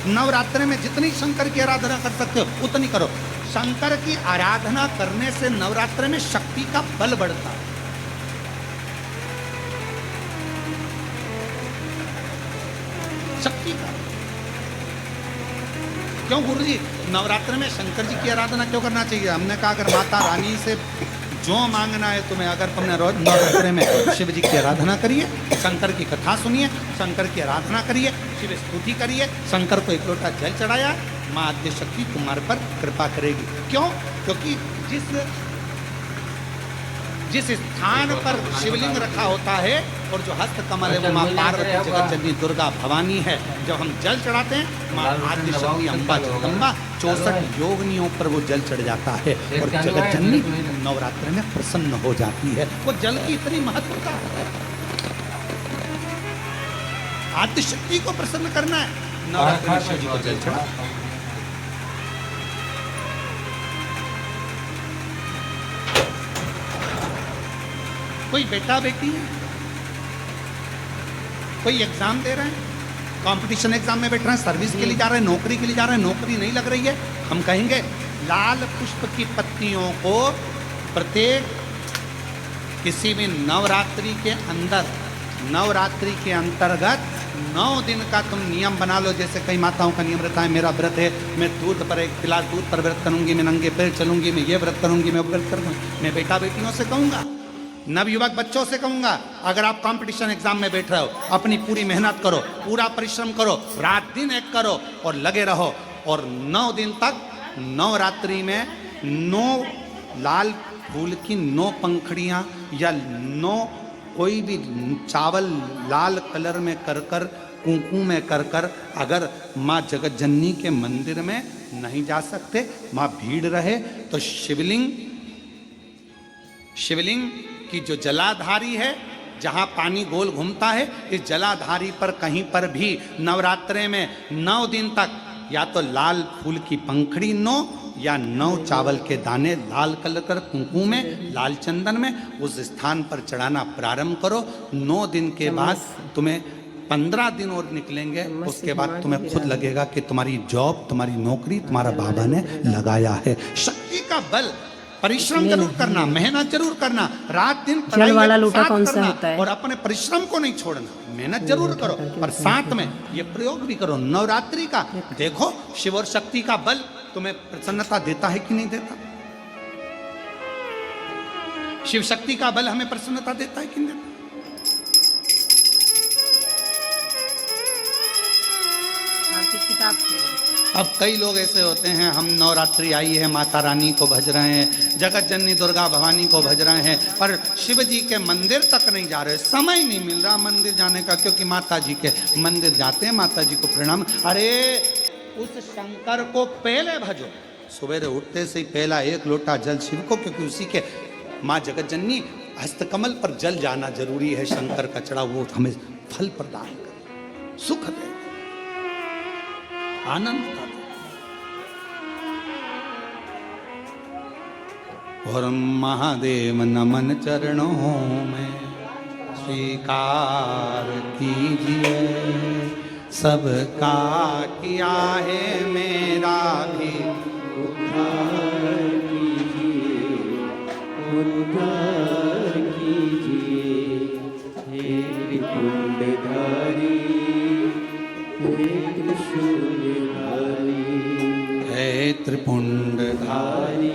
नवरात्रि में जितनी शंकर की आराधना कर सकते हो उतनी करो। शंकर की आराधना करने से नवरात्रि में शक्ति का बल बढ़ता है। शक्ति का क्यों गुरुजी नवरात्र में शंकर जी की आराधना क्यों करना चाहिए? हमने कहा अगर माता रानी से जो मांगना है तुम्हें, अगर तुमने रोज नवरात्रि में शिव जी की आराधना करिए, शंकर की कथा सुनिए, शंकर की आराधना करिए, शिव स्तुति करिए, शंकर को एक लोटा जल चढ़ाया, माँ आद्य शक्ति तुम्हारे पर कृपा करेगी। क्यों? क्योंकि जिस स्थान पर शिवलिंग रखा होता है और जो हस्त कमल है वो माँ पार्वती जगत जननी दुर्गा भवानी है। जब हम जल चढ़ाते हैं माँ आद्य शक्ति अम्बा जगदम्बा 64 योगनियों पर वो जल चढ़ जाता है और जगत जननी नवरात्र में प्रसन्न हो जाती है। वो जल की इतनी महत्वता है। आद्य शक्ति को प्रसन्न करना है, नवरात्र में शिव जी को जल चढ़ा। कोई बेटा बेटी है, कोई एग्जाम दे रहे हैं, कंपटीशन एग्जाम में बैठ रहे हैं, सर्विस के लिए जा रहे हैं, नौकरी के लिए जा रहे हैं, नौकरी नहीं लग रही है, हम कहेंगे लाल पुष्प की पत्तियों को प्रत्येक किसी भी नवरात्रि के अंदर, नवरात्रि के अंतर्गत 9 दिन का तुम नियम बना लो। जैसे कई माताओं का नियम रहता है, मेरा व्रत है, मैं दूध पर एक गिलास दूध पर व्रत करूंगी, मैं नंगे पैर चलूंगी, मैं ये व्रत करूंगी, मैं व्रत करूंगा। मैं बेटा बेटियों से कहूंगा, नवयुवक बच्चों से कहूंगा, अगर आप कंपटीशन एग्जाम में बैठ रहे हो, अपनी पूरी मेहनत करो, पूरा परिश्रम करो, रात दिन एक करो और लगे रहो। और 9 दिन तक नवरात्रि में 9 लाल फूल की 9 पंखड़ियां या 9 कोई भी चावल लाल कलर में कर कर, कुंकू में कर कर, अगर माँ जगत जननी के मंदिर में नहीं जा सकते, माँ भीड़ रहे तो शिवलिंग की जो जलाधारी है, जहाँ पानी गोल घूमता है, इस जलाधारी पर कहीं पर भी नवरात्रे में 9 दिन तक या तो लाल फूल की पंखड़ी 9 या 9 चावल के दाने लाल कलर कर कुंकू में, लाल चंदन में उस स्थान पर चढ़ाना प्रारंभ करो। 9 दिन के बाद तुम्हें 15 दिन और निकलेंगे, उसके बाद तुम्हें खुद लगेगा कि तुम्हारी जॉब, तुम्हारी नौकरी तुम्हारा बाबा ने लगाया है। शक्ति का बल, परिश्रम जरूर करना, मेहनत जरूर करना, रात दिन जल वाला लोटा कौन सा होता है? और अपने परिश्रम को नहीं छोड़ना, मेहनत जरूर करो पर साथ में ये प्रयोग भी करो नवरात्रि का। देखो शिव और शक्ति का बल तुम्हें प्रसन्नता देता है कि नहीं देता? शिव शक्ति का बल हमें प्रसन्नता देता है कि नहीं देता? अब कई लोग ऐसे होते हैं, हम नवरात्रि आई है, माता रानी को भज रहे हैं, जगत जननी दुर्गा भवानी को भज रहे हैं, पर शिव जी के मंदिर तक नहीं जा रहे, समय नहीं मिल रहा मंदिर जाने का, क्योंकि माता जी के मंदिर जाते हैं, माता जी को प्रणाम। अरे उस शंकर को पहले भजो, सवेरे उठते से ही पहला 1 लोटा जल शिव को, क्योंकि उसी के माँ जगत जननी हस्तकमल पर जल जाना जरूरी है। शंकर का चढ़ा वो हमें फल प्रदान करे, सुख दे, आनंद का दे। और महादेव नमन चरणों में स्वीकार कीजिए, सबका किया है मेरा भी उद्धार कीजिए, उद्धार कीजिए। हे त्रिपुंडधारी, हे त्रिशूलधारी, हे त्रिपुंडधारी,